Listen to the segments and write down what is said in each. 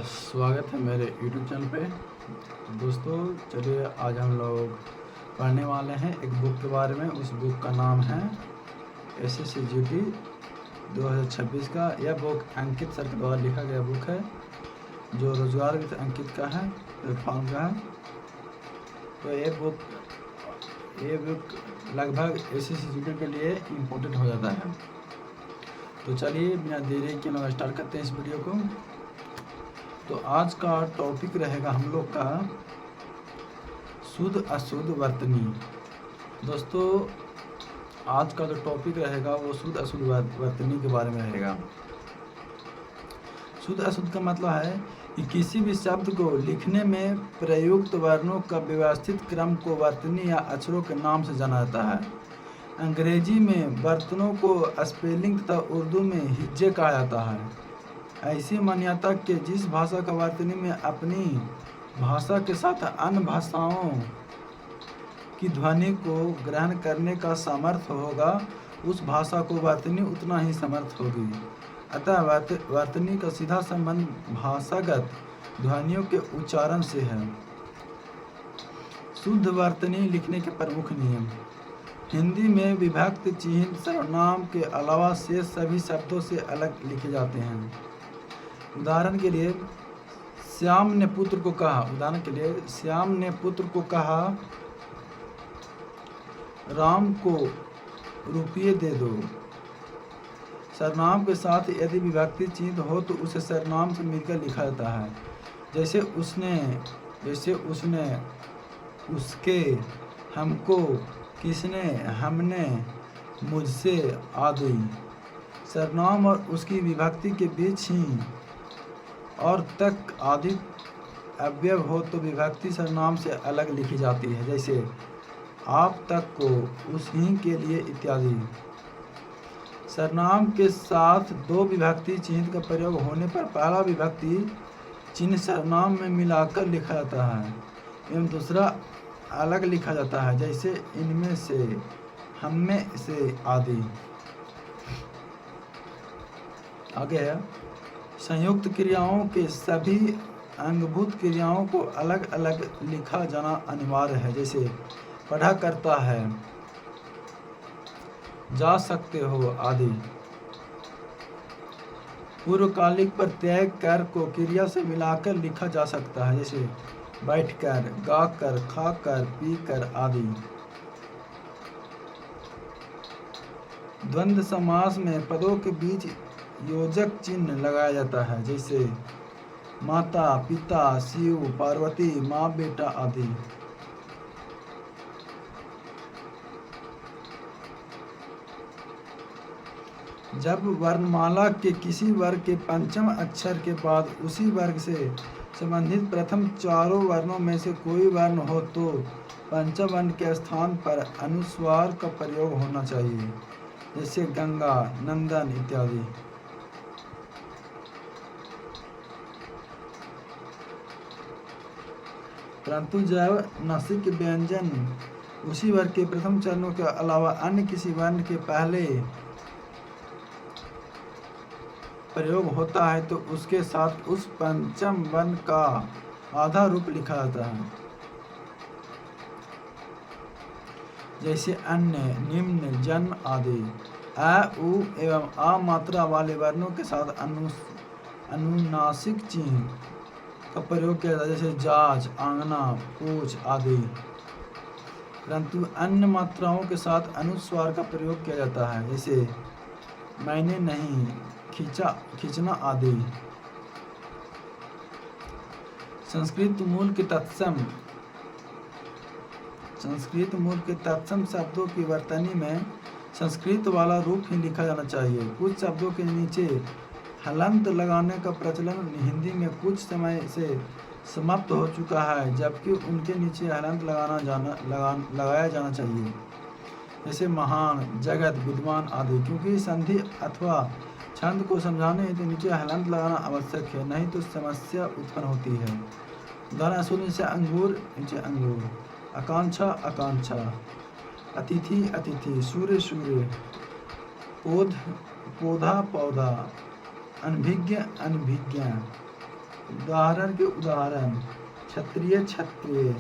स्वागत है मेरे YouTube चैनल पे। दोस्तों चलिए आज हम लोग पढ़ने वाले हैं एक बुक के बारे में। उस बुक का नाम है SSCGT 2026 का। यह बुक अंकित सर के द्वारा लिखा गया बुक है, जो रोजगार विद अंकित का है, प्लेटफॉर्म का है। तो ये बुक लगभग SSCGT के लिए इम्पोर्टेंट हो जाता है। तो चलिए बिना देरी के लोग स्टार्ट करते हैं इस वीडियो को। तो आज का टॉपिक रहेगा हम लोग का शुद्ध अशुद्ध वर्तनी। दोस्तों आज का जो टॉपिक रहेगा वो शुद्ध अशुद्ध वर्तनी के बारे में रहेगा। शुद्ध अशुद्ध का मतलब है कि किसी भी शब्द को लिखने में प्रयुक्त वर्णों का व्यवस्थित क्रम को वर्तनी या अक्षरों के नाम से जाना जाता है। अंग्रेजी में वर्तनों को स्पेलिंग तथा उर्दू में हिज्जे कहा जाता है। ऐसी मान्यता कि जिस भाषा का वर्तनी में अपनी भाषा के साथ अन्य भाषाओं की ध्वनि को ग्रहण करने का सामर्थ्य होगा, उस भाषा को वर्तनी उतना ही समर्थ होगी। अतः वर्तनी का सीधा संबंध भाषागत ध्वनियों के उच्चारण से है। शुद्ध वर्तनी लिखने के प्रमुख नियम। हिंदी में विभक्ति चिन्ह सर्वनाम के अलावा शेष सभी शब्दों से अलग लिखे जाते हैं। उदाहरण के लिए श्याम ने पुत्र को कहा, राम को रुपये दे दो। सर्वनाम के साथ यदि विभक्ति चिन्ह हो तो उसे सर्वनाम से मिलकर लिखा जाता है। जैसे उसने, उसके, हमको, किसने, हमने, मुझसे आदि। सर्वनाम और उसकी विभक्ति के बीच ही और तक आदि अव्यय हो तो विभक्ति सर्वनाम से अलग लिखी जाती है। जैसे आप तक को, उस ही के लिए इत्यादि। सर्वनाम के साथ दो विभक्ति चिन्ह का प्रयोग होने पर पहला विभक्ति चिन्ह सर्वनाम में मिलाकर लिखा जाता है एवं दूसरा अलग लिखा जाता है। जैसे इनमें से, हममें से आदि। आगे है संयुक्त क्रियाओं के सभी अंगभूत क्रियाओं को अलग अलग लिखा जाना अनिवार्य है। जैसे पढ़ा करता है, जा सकते हो आदि। पूर्वकालिक प्रत्यय कर को क्रिया से मिलाकर लिखा जा सकता है। जैसे बैठकर, गाकर, खाकर, पीकर आदि। द्वंद्व समास में पदों के बीच योजक चिन्ह लगाया जाता है। जैसे माता, पिता, शिव, पार्वती, माँ, बेटा आदि। जब वर्णमाला के किसी वर्ग के पंचम अक्षर के बाद उसी वर्ग से संबंधित प्रथम चारों वर्णों में से कोई वर्ण हो तो पंचम वर्ण के स्थान पर अनुस्वार का प्रयोग होना चाहिए। जैसे गंगा, नंदन इत्यादि। परंतु जब नासिक व्यंजन उसी वर्ग के प्रथम चरणों के अलावा अन्य किसी वर्ण के पहले प्रयोग होता है तो उसके साथ उस पंचम वर्ण का आधा रूप लिखा जाता है। जैसे अन्य, निम्न, जन्म आदि। अ, उ एवं आ मात्रा वाले वर्णों के साथ अनुनासिक चिन्ह का प्रयोग किया जाता है। जैसे जाज, आंगना, पूछ आदि। परंतु अन्य मात्राओं के साथ अनुस्वार का प्रयोग किया जाता है। जैसे मैंने नहीं, खींचना आदि। संस्कृत मूल के तत्सम शब्दों की वर्तनी में संस्कृत वाला रूप ही लिखा जाना चाहिए। कुछ शब्दों के नीचे हलंत लगाने का प्रचलन हिंदी में कुछ समय से समाप्त हो चुका है, जबकि उनके नीचे हलंत लगाया जाना चाहिए। जैसे महान, जगत, विद्वान आदि। क्योंकि संधि अथवा छंद को समझाने हेतु नीचे हलंत लगाना आवश्यक है, नहीं तो समस्या उत्पन्न होती है। उदाहरण सुनिए, जैसे अंगूर, नीचे अंगूर। आकांक्षा, आकांक्षा। अतिथि, अतिथि। सूर्य, सूर्य। पौधा, पौधा। अनभिज्ञ, अनभिज्ञ। उदाहरण के उदाहरण, क्षत्रिय क्षत्रिय।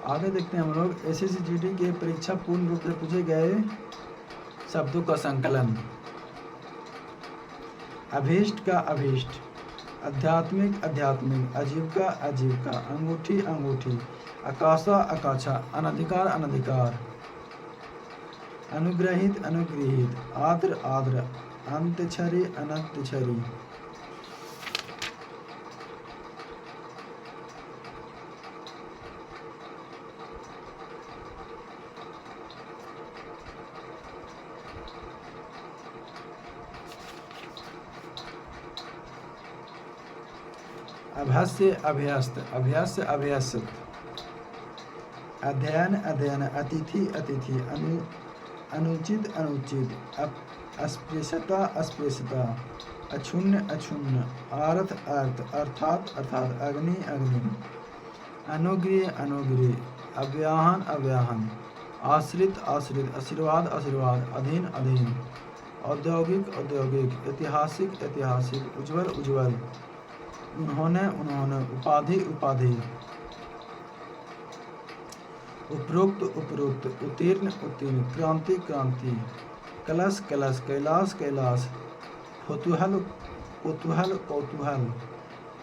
आगे देखते हैं हम लोग SSCGD के परीक्षा पूर्ण रूप से पूछे गए शब्दों का संकलन। अभीष्ट का अभीष्ट, आध्यात्मिक आध्यात्मिक, आजीविका आजीविका, अंगूठी अंगूठी, आकाशा आकाशा, अनधिकार अनधिकार, अनुग्रहित अनुग्रहित, आद्र आद्र, अंतछरी अनंतछरी। अभ्यास्य अभ्यस्त, अभ्यास्य अभ्यस्त, अध्ययन अध्ययन, अतिथि अतिथि, अनुचित अनुचित, अस्पृश्यता अस्पृश्यता, अक्षुण्ण अक्षुण्ण, अर्थ अर्थ अर्थात अर्थात, अग्नि अग्नि, अनुग्रह अनुग्रह, अव्याहन अव्याहन, आश्रित आश्रित, आशीर्वाद आशीर्वाद, अधीन अधीन, औद्योगिक औद्योगिक, ऐतिहासिक ऐतिहासिक, उज्ज्वल उज्ज्वल, उन्होंने उन्होंने, उपाधि उपाधि, उपरोक्त उपरोक्त, उत्तीर्ण उत्तीर्ण, क्रांति क्रांति, कलश कलश, कैलाश कैलाश, कौतूहल कौतूहल कौतूहल,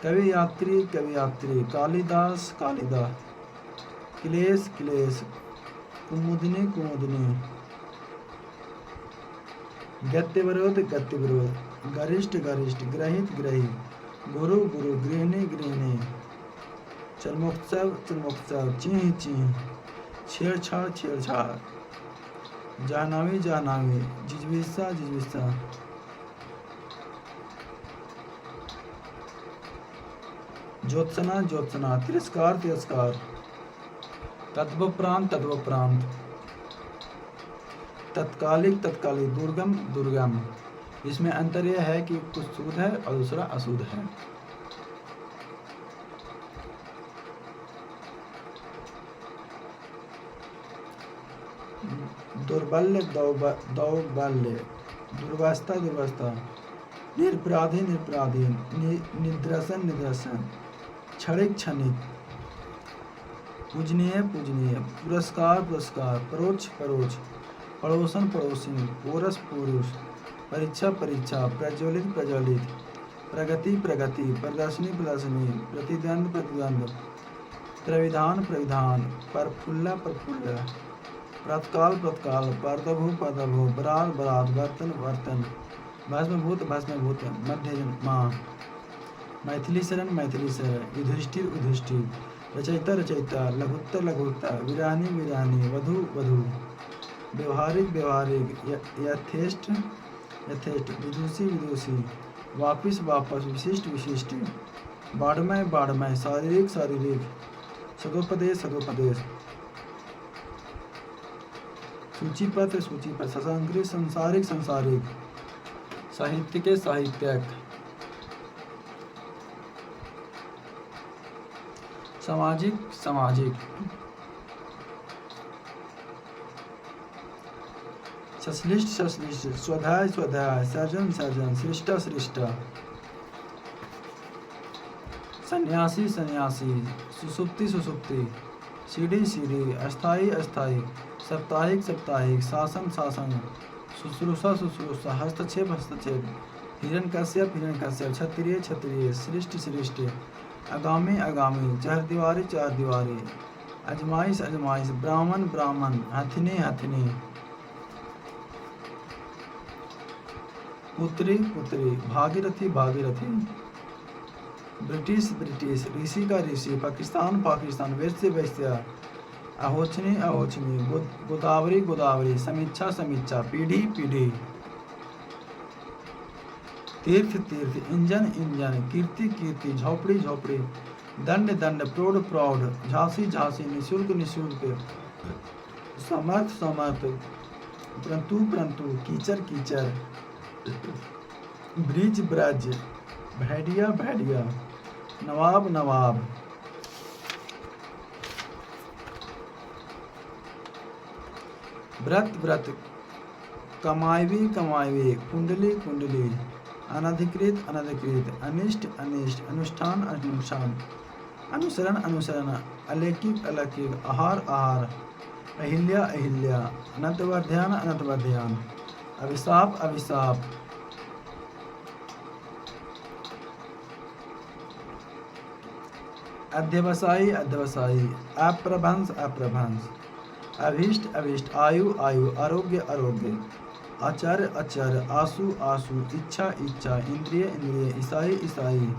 कवि यात्री कवि यात्री, कालिदास कालिदास, क्लेश क्लेश, कुमुदनी कुमुदनी, गत्य विरोध गत्य विरोध, गरिष्ठ गरिष्ठ, ग्रहित ग्रहित, गुरु गुरु, गृहिणी गृहिणी, चर्मोत्सव चर्मोत्सव, चिन्ह चिन्ह, छेड़छाड़ छेड़छाड़, जाहनावी जाहनावी, जिजविसा जिजविसा, ज्योत्सना ज्योत्सना, तिरस्कार तिरस्कार, तत्वप्रांत तत्वप्रांत, तत्कालिक तत्कालिक, दुर्गम दुर्गम। इसमें अंतर यह है कि कुछ शुद्ध है और दूसरा अशुद्ध है। दुर्बल्य दौर्बल्य, दुर्वस्था दुर्वस्था, निरपराधी निरपराधी, निद्रसन निद्रसन, क्षणिक क्षणिक, पूजनीय पूजनीय, पुरस्कार पुरस्कार, परोक्ष परोक्ष, पड़ोसन पड़ोसी, पोरस पुरुष, परीक्षा परीक्षा, प्रज्वलित प्रज्वलित, प्रगति प्रगति, प्रदर्शनी प्रदर्शनी, प्रतिद्वंद प्रतिद्वंद, प्रविधान प्रविधान, प्रफुल्ल प्रफुल्ल, प्रातकाल प्रातकाल, पर्दभु पर्दभु, बरात बरात, बर्तन बर्तन, भस्मभूत भस्मभूत, मध्यमा, मैथिली शरण मैथिली शरण, युधिष्ठिर युधिष्ठिर, रचयिता रचयिता, लघुत्तर लघुत्तर, विरानी विरानी, वधु वधु, व्यवहारिक व्यवहारिक, यथेष्ट यथेष्ट, विदुषी विदुषी, वापिस वापस, विशिष्ट विशिष्ट, बाढ़मय बाढ़मय, शारीरिक शारीरिक, सदोपदेश सदोपदेश, सूचीपत्र सूचीपत्र, सशंकृत संसारिक संसारिक, साहित्य के साहित्यक, सामाजिक सामाजिक, सश्लिष्ट सश्लिष्ट, स्वाध्याय स्वाध्याय, सर्जन सर्जन, सृष्टा सृष्टा, सन्यासी सन्यासी, सुसुप्ति सुसुप्ति, सीढ़ी सीढ़ी, अस्थाई अस्थाई, साप्ताहिक साप्ताहिक, शासन शासन, शुश्रूषा शुश्रूषा, हस्तक्षेप हस्तक्षेप, हिरण्यकश्यप हिरण्यकश्यप, क्षत्रिय क्षत्रिय, सृष्टि सृष्टि, आगामी आगामी, चारदीवारी चारदीवारी, अजमाइश अजमाइश, ब्राह्मण ब्राह्मण, हथिनी हथिनी, पुत्री पुत्री, भागीरथी भागीरथी, ब्रिटिश ब्रिटिश, ऋषि का ऋषि, पाकिस्तान पाकिस्तान, वैश्य वैश्य, अहोचनी अहोचनी, गोदावरी गोदावरी, समीक्षा समीक्षा, पीढ़ी पीढ़ी, तीर्थ तीर्थ, इंजन इंजन, कीर्ति कीर्ति, झोपड़ी झोपड़ी, दंड दंड, प्रौढ़ प्रौढ़, झांसी झांसी, निःशुल्क निःशुल्क, समर्थ समर्थ, परंतु परंतु, कीचड़ कीचड़, ब्रिज ब्रज, भेड़िया भेड़िया, नवाब नवाब, व्रत व्रत, कमायवी कमायवी, कुंडली कुंडली, अनधिकृत अनधिकृत, अनिष्ट अनिष्ट, अनुष्ठान अनुष्ठान, अनुसरण अनुसरण, अलौकिक अलौकिक, आहार आहार, अहिल्या अहिल्या, अनंतवर्ध्यान अनंतवर्ध्यान, अभिशाप अभिशाप, अध्यवसायी अध्यवसायी, अप्रभंश अप्रभंश, अभीष्ट अभीष्ट, आयु आयु, आरोग्य आरोग्य, आचार्य आचार्य, आशु आशु, इच्छा इच्छा, इंद्रिय इंद्रिय, ईसाई ईसाई,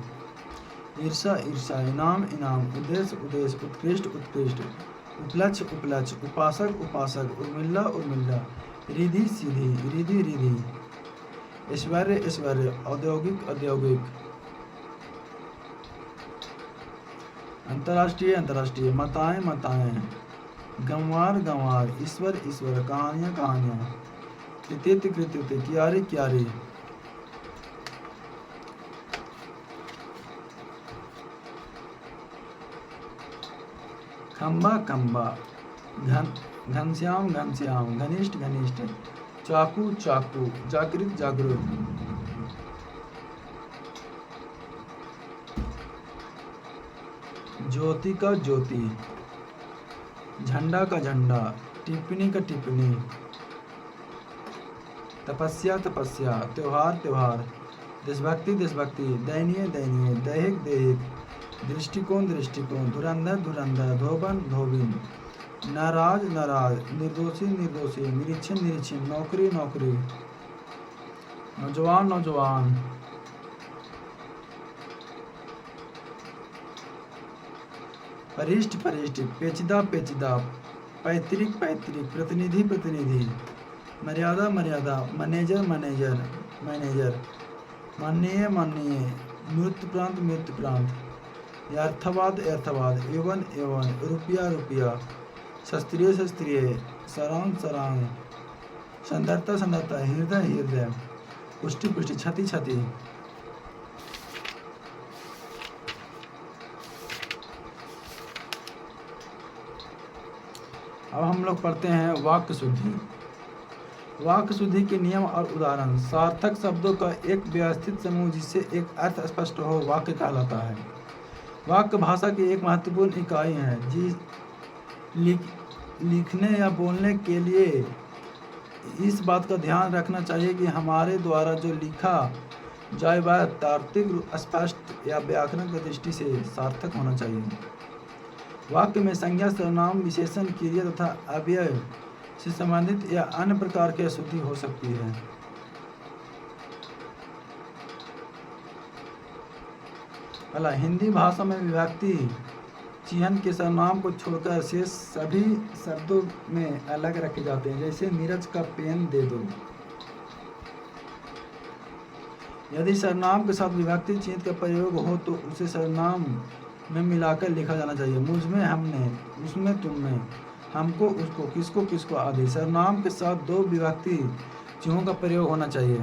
ईर्षा ईर्षा, इनाम इनाम, उद्देश्य उद्देश्य, उत्कृष्ट उत्कृष्ट, उपलक्ष्य उपलक्ष्य, उपासक उपासक, उर्मिला उर्मिला, रिधि सीधी, रिधि रिधि, ऐश्वर्य ऐश्वर्य, औद्योगिक औद्योगिक, अंतर्राष्ट्रीय अंतर्राष्ट्रीय, मताएं मताएं, गंवार गंवार, ईश्वर ईश्वर, कहानियाँ कहानियाँ, कृतित्व कृतित्व, क्यारी क्यारी, खंबा खंबा, घनश्याम घनश्याम, घनिष्ठ घनिष्ठ, चाकू चाकू, जागृत जागृत, ज्योति का ज्योति, झंडा का झंडा, टिप्पणी का टिप्पणी, तपस्या तपस्या, त्योहार त्योहार, देशभक्ति देशभक्ति, दयनीय दयनीय, दैहिक दैहिक, दृष्टिकोण दृष्टिकोण, धुरंधर धुरंधर, धोबन धोबिन, नाराज नाराज, निर्दोषी निर्दोषी, निरीक्षण निरीक्षण, नौकरी नौकरी, नौजवान नौजवान, परिष्ठ परिष्ठ, पेचीदा पेचीदा, पैतृक पैतृक, प्रतिनिधि प्रतिनिधि, मर्यादा मर्यादा, मैनेजर मैनेजर मैनेजर, माननीय माननीय, मृत्यु प्रांत मृत्यु प्रांत, यथावाद यथावाद, एवं एवं, रुपया रुपया, शास्त्रीय शास्त्रीय, सरांग सरांग, संदरता संदरता, हृदय हृदय, पुष्टि पुष्टि, छति छति। अब हम लोग पढ़ते हैं वाक्य शुद्धि। वाक्य शुद्धि के नियम और उदाहरण। सार्थक शब्दों का एक व्यवस्थित समूह जिससे एक अर्थ स्पष्ट हो वाक्य कहलाता है। वाक्य भाषा की एक महत्वपूर्ण इकाई है लिखने या बोलने के लिए इस बात का ध्यान रखना चाहिए कि हमारे द्वारा जो लिखा जाए वह तार्किक, स्पष्ट या व्याकरण की दृष्टि से सार्थक होना चाहिए। वाक्य में संज्ञा, सर्वनाम, विशेषण, क्रिया तथा अव्यय से संबंधित या अन्य प्रकार की अशुद्धि हो सकती है। पहला, हिंदी भाषा में विभक्ति चिन्ह के सर्वनाम को छोड़कर शेष सभी शब्दों में अलग रखे जाते हैं। जैसे नीरज का पेन दे दो। यदि सर्वनाम के साथ विभक्ति चिन्ह का प्रयोग हो तो उसे सर्वनाम में मिलाकर लिखा जाना चाहिए। मुझ में हमने, उसमें तुम में, हमको उसको, किसको किसको आदि। सर्वनाम के साथ दो विभक्ति चिन्हों का प्रयोग होना चाहिए।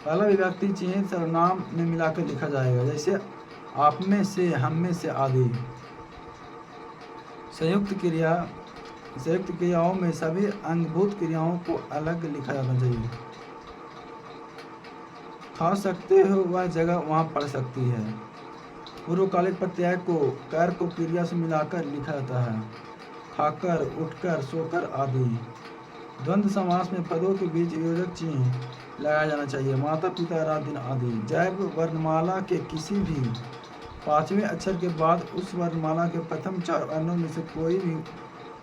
पहला विभक्ति चिन्ह सर्वनाम में मिलाकर लिखा जाएगा, जैसे आप में से, हम में से आदि। संयुक्त क्रियाओं में सभी अंगभूत क्रियाओं को अलग लिखा जाना चाहिए। खा सकते हो वह जगह वहाँ पड़ सकती है। पूर्वकालिक प्रत्यय को कर को क्रिया से मिलाकर लिखा जाता है। खाकर, उठकर, सोकर आदि। द्वंद्व समास में पदों के बीच योजक चिन्ह लगाया जाना चाहिए। माता पिता, रात दिन आदि। जैव वर्णमाला के किसी भी पांचवें अक्षर के बाद उस वर्णमाला के प्रथम चार वर्णों में से कोई भी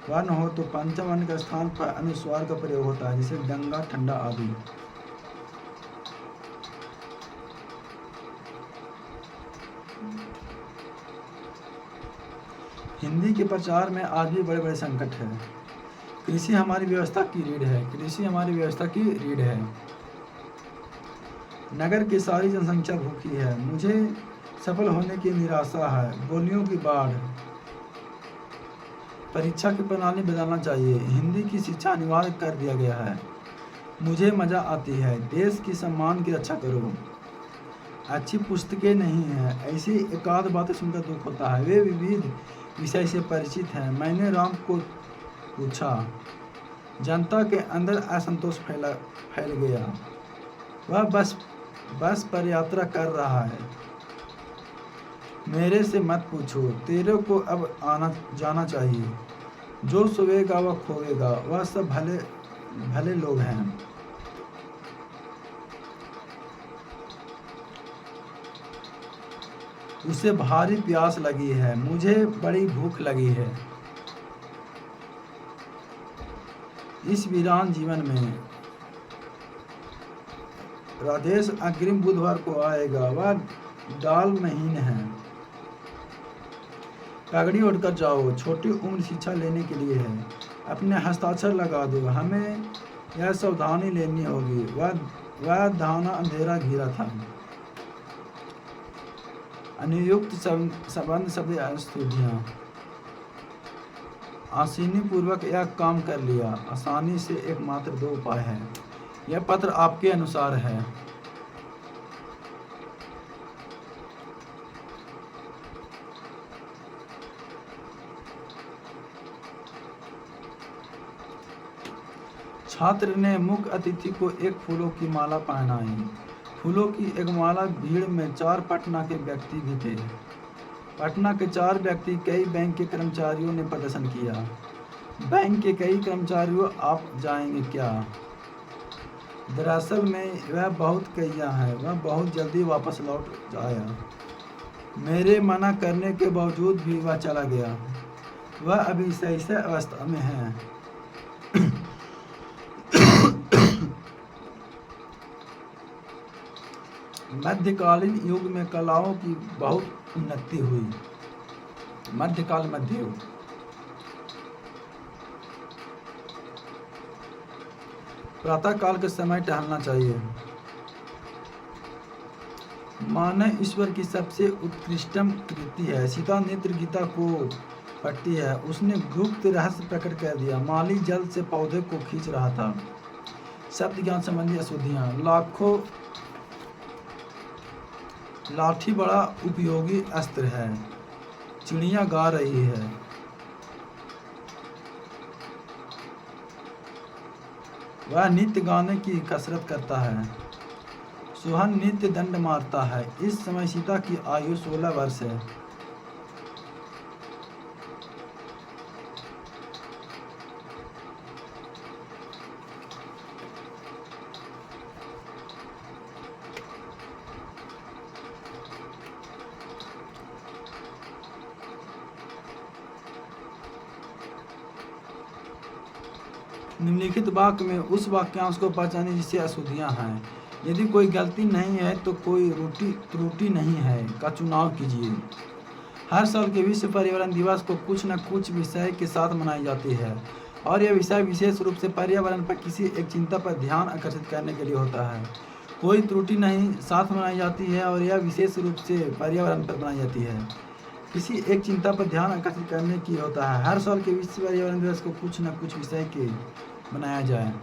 वर्ण हो तो पंचम वर्ण के स्थान पर अनुस्वार का प्रयोग होता है, जैसे गंगा, ठंडा आदि। हिंदी के प्रचार में आज भी बड़े बड़े संकट है। कृषि हमारी व्यवस्था की रीढ़ है। कृषि हमारी व्यवस्था की रीढ़ है। नगर की सारी जनसंख्या भूखी है। मुझे सफल होने की निराशा है। बोलियों की बाढ़। परीक्षा की प्रणाली बदलना चाहिए। हिंदी की शिक्षा अनिवार्य कर दिया गया है। मुझे मजा आती है। देश की सम्मान की रक्षा करो। अच्छी पुस्तकें नहीं हैं। ऐसी एकाध बातें सुनकर दुख होता है। वे विविध विषय से परिचित हैं। मैंने राम को पूछा। जनता के अंदर असंतोष फैल गया। वह बस पर यात्रा कर रहा है। मेरे से मत पूछो, तेरे को अब आना जाना चाहिए। जो सोएगा वह खोएगा, वह सब भले भले लोग हैं। उसे भारी प्यास लगी है, मुझे बड़ी भूख लगी है। इस वीरान जीवन में राधेश अग्रिम बुधवार को आएगा। वह डाल महीन है। पगड़ी ओढ़कर जाओ, छोटी उम्र शिक्षा लेने के लिए है। अपने हस्ताक्षर लगा दो, हमें यह सावधानी लेनी होगी। वह धाना अंधेरा घिरा था। अनुयुक्त संबंध शब्द स्तुतियाँ। आसानी पूर्वक यह काम कर लिया। आसानी से एकमात्र दो उपाय है। यह पत्र आपके अनुसार है। छात्र ने मुख्य अतिथि को एक फूलों की माला पहनाई। फूलों की एक माला भीड़ में 4 पटना के व्यक्ति भी थे। पटना के 4 व्यक्ति कई बैंक के कर्मचारियों ने प्रदर्शन किया। बैंक के कई कर्मचारियों, आप जाएंगे क्या? दरअसल में वह बहुत कैया है। वह बहुत जल्दी वापस लौट आया। मेरे मना करने के बावजूद भी वह चला गया। वह अभी सही अवस्था में है। मध्यकालीन युग में कलाओं की बहुत उन्नति हुई। मध्यकाल मध्य युग। प्रातः काल के समय टहलना चाहिए। मानव ईश्वर की सबसे उत्कृष्टम कृति है। सीता नेत्र गीता को पढ़ती है। उसने गुप्त रहस्य प्रकट कर दिया। माली जल से पौधे को खींच रहा था। शब्द ज्ञान संबंधी अशुद्धियाँ। लाठी बड़ा उपयोगी अस्त्र है। चिड़िया गा रही है। वह नित्य गाने की कसरत करता है। सुहन नित्य दंड मारता है। इस समय सीता की आयु 16 वर्ष है। निम्नलिखित वाक्य में उस वाक्यांश को पहचाने जिससे अशुद्धियाँ हैं। यदि कोई गलती नहीं है तो कोई त्रुटि नहीं है का चुनाव कीजिए। हर साल के विश्व पर्यावरण दिवस को कुछ न कुछ विषय के साथ मनाई जाती है और यह विषय विशेष रूप से पर्यावरण पर किसी एक चिंता पर ध्यान आकर्षित करने के लिए होता है। कोई त्रुटि नहीं साथ मनाई जाती है और यह विशेष रूप से पर्यावरण पर बनाई जाती है। किसी एक चिंता पर ध्यान आकर्षित करने की होता है। हर साल के विश्व पर्यावरण दिवस को कुछ न कुछ विषय के बनाया जाए।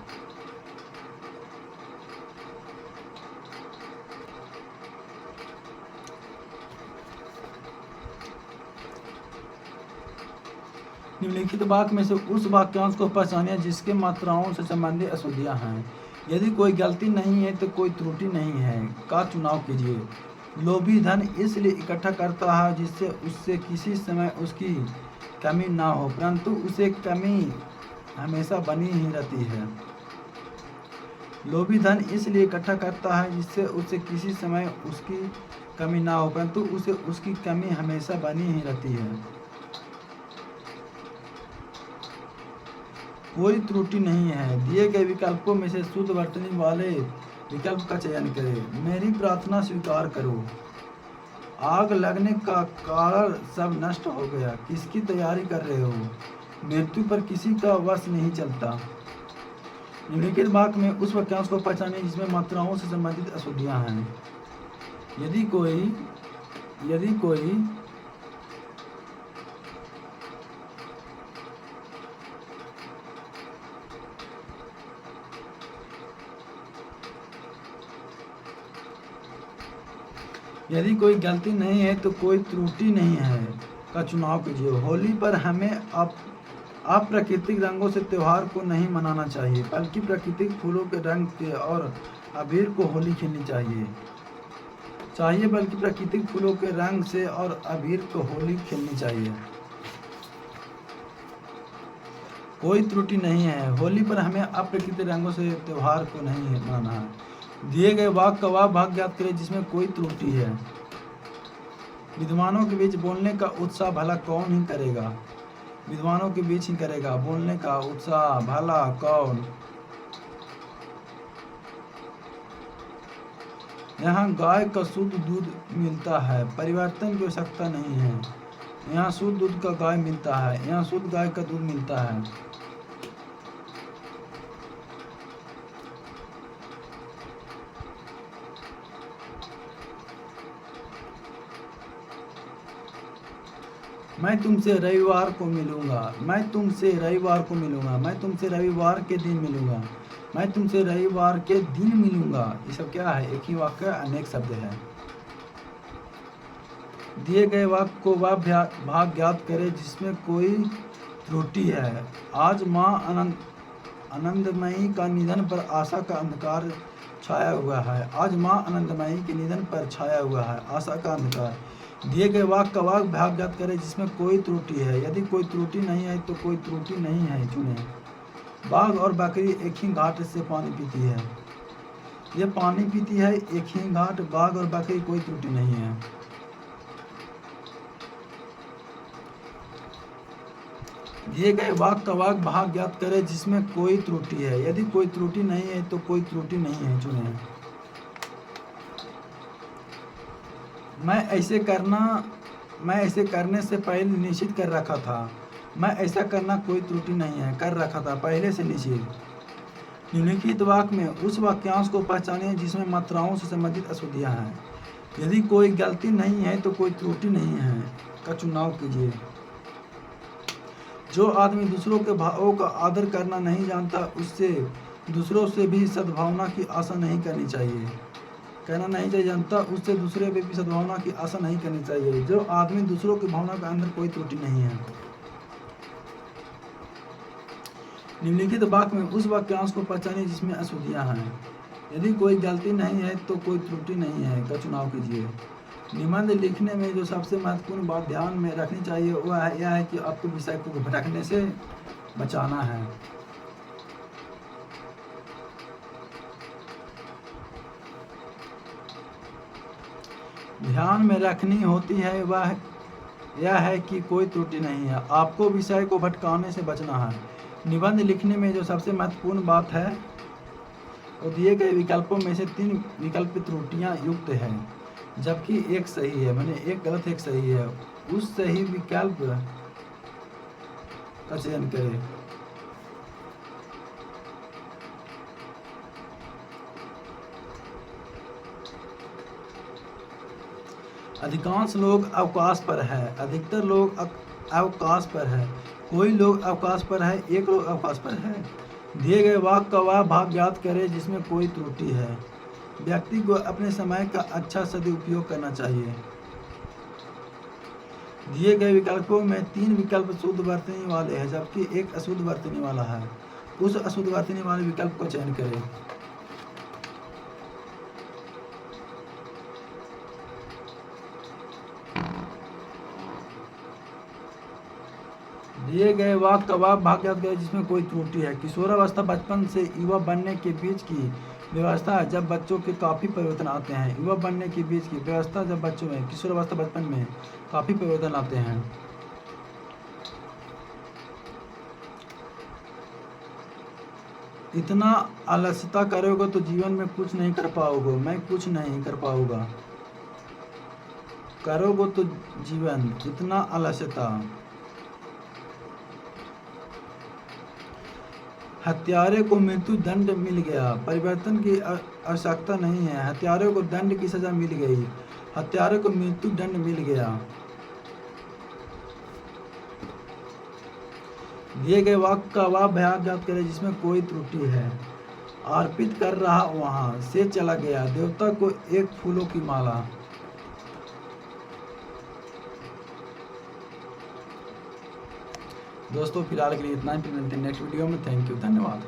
निम्नलिखित वाक्य में से उस वाक्यांश को पहचानिए जिसके मात्राओं से संबंधित अशुद्धियां हैं। यदि कोई गलती नहीं है तो कोई त्रुटि नहीं है का चुनाव कीजिए। लोभी धन इसलिए इकट्ठा करता है जिससे उससे किसी समय उसकी कमी ना हो, परंतु उसे कमी हमेशा बनी ही रहती है। लोभी धन इसलिए इकट्ठा करता है जिससे उससे किसी समय उसकी कमी ना हो, परंतु उसे उसकी कमी हमेशा बनी ही रहती है। कोई त्रुटि नहीं है। दिए गए विकल्पों में से शुद्ध वर्तनी वाले विकल्प का चयन करें। मेरी प्रार्थना स्वीकार करो। आग लगने का कारण सब नष्ट हो गया। किसकी तैयारी कर रहे हो? मृत्यु पर किसी का वश नहीं चलता। निम्नलिखित वाक्य में उस वाक्यांश को पहचानें जिसमें मात्राओं से संबंधित अशुद्धियां हैं। यदि कोई गलती नहीं है तो कोई त्रुटि नहीं है का चुनाव कीजिए। होली पर हमें अप्राकृतिक रंगों से त्योहार को नहीं मनाना चाहिए, बल्कि प्राकृतिक फूलों के रंग के और अबीर को होली खेलनी चाहिए, बल्कि प्राकृतिक फूलों के रंग से और अबीर को होली खेलनी चाहिए। कोई त्रुटि नहीं है, होली पर हमें अप्राकृतिक रंगों से त्योहार को नहीं मनाना है। दिए गए वाक्य का वह भाग ज्ञात करें जिसमें कोई त्रुटि है। विद्वानों के बीच बोलने का उत्साह भला कौन ही करेगा, विद्वानों के बीच ही करेगा बोलने का उत्साह भला कौन। यहाँ गाय का शुद्ध दूध मिलता है, परिवर्तन की आवश्यकता नहीं है। यहाँ शुद्ध दूध का गाय मिलता है, यहाँ शुद्ध गाय का दूध मिलता है। मैं तुमसे रविवार को मिलूंगा, मैं तुमसे रविवार को मिलूंगा, मैं तुमसे रविवार के दिन मिलूंगा, मैं तुमसे रविवार के दिन मिलूंगा। ये सब क्या है, एक ही वाक्य अनेक शब्द है। दिए गए वाक्य को वह भाग ज्ञात करे जिसमें कोई त्रुटि है। आज माँ आनंदमयी का निधन पर आशा का अंधकार छाया हुआ है। आज माँ आनंदमयी के निधन पर छाया हुआ है आशा का अंधकार। दिए गए वाक्य का वाक्य भाग ज्ञात करें जिसमें कोई त्रुटि है। यदि कोई त्रुटि नहीं है तो कोई त्रुटि नहीं है चुने। बाघ और बकरी एक ही घाट से पानी पीती है। ये पानी पीती है एक ही घाट, बाघ और बकरी, कोई त्रुटि नहीं है। दिए गए वाक्य का वाक्य भाग ज्ञात करें जिसमें कोई त्रुटि है। यदि कोई त्रुटि नहीं है तो कोई त्रुटि नहीं है चुने। मैं ऐसे करने से पहले निश्चित कर रखा था। मैं ऐसा करना कोई त्रुटि नहीं है, कर रखा था पहले से निश्चित। निम्नलिखित वाक्य में उस वाक्यांश को पहचानिए जिसमें मात्राओं से संबंधित अशुद्धियां हैं। यदि कोई गलती नहीं है तो कोई त्रुटि नहीं है का चुनाव कीजिए। जो आदमी दूसरों के भावों का आदर करना नहीं जानता, उससे दूसरों से भी सद्भावना की आशा नहीं करनी चाहिए। कहना नहीं चाहिए जनता, उससे दूसरे पे भी सद्भावना की आशा नहीं करनी चाहिए। जो आदमी दूसरों की भावना के अंदर कोई त्रुटि नहीं है। निम्नलिखित वाक्य में उस वाक्यांश को पहचानिए जिसमें अशुद्धियां हैं। यदि कोई गलती नहीं है तो कोई त्रुटि नहीं है का चुनाव कीजिए। निबंध लिखने में जो सबसे महत्वपूर्ण बात ध्यान में रखनी चाहिए वह यह है कि आपको विषय को भटकने से बचाना है। ध्यान में रखनी होती है वह यह है कि कोई त्रुटि नहीं है। आपको विषय को भटकाने से बचना है। निबंध लिखने में जो सबसे महत्वपूर्ण बात है वो दिए गए विकल्पों में से 3 विकल्प त्रुटियां युक्त है, जबकि एक सही है। मैंने एक गलत एक सही है। उस सही विकल्प का चयन करें। अधिकांश लोग अवकाश पर है, अधिकतर लोग अवकाश पर है, कोई लोग अवकाश पर है, एक लोग अवकाश पर है। दिए गए वाक्य का वह भाग ज्ञात करें जिसमें कोई त्रुटि है। व्यक्ति को अपने समय का अच्छा सदुपयोग करना चाहिए। दिए गए विकल्पों में 3 विकल्प शुद्ध वर्तनी वाले हैं, जबकि एक अशुद्ध वर्तनी वाला है। उस अशुद्ध वर्तनी वाले विकल्प को चयन करें। दिए गए वाक्य का वह भाग ज्ञात करें जिसमें कोई त्रुटि है। किशोरावस्था बचपन से युवा बनने के बीच की व्यवस्था है जब बच्चों के काफ़ी परिवर्तन आते हैं। युवा बनने के बीच की व्यवस्था जब बच्चों में, किशोरावस्था बचपन में काफ़ी परिवर्तन आते हैं। इतना आलस्यता करोगे तो जीवन में कुछ नहीं कर पाओगे। मैं कुछ नहीं कर पाऊंगा करोगे तो जीवन, इतना आलस्यता। हत्यारे को मृत्यु दंड मिल गया, परिवर्तन की आवश्यकता नहीं है। हत्यारे को दंड की सजा मिल गई, हत्यारे को मृत्यु दंड मिल गया। दिए गए वाक्य का वह भाग ज्ञात करें जिसमें कोई त्रुटि है। अर्पित कर रहा वहां से चला गया, देवता को एक फूलों की माला। दोस्तों फिलहाल के लिए इतना ही, फिर मिलते हैं नेक्स्ट वीडियो में। थैंक यू, धन्यवाद।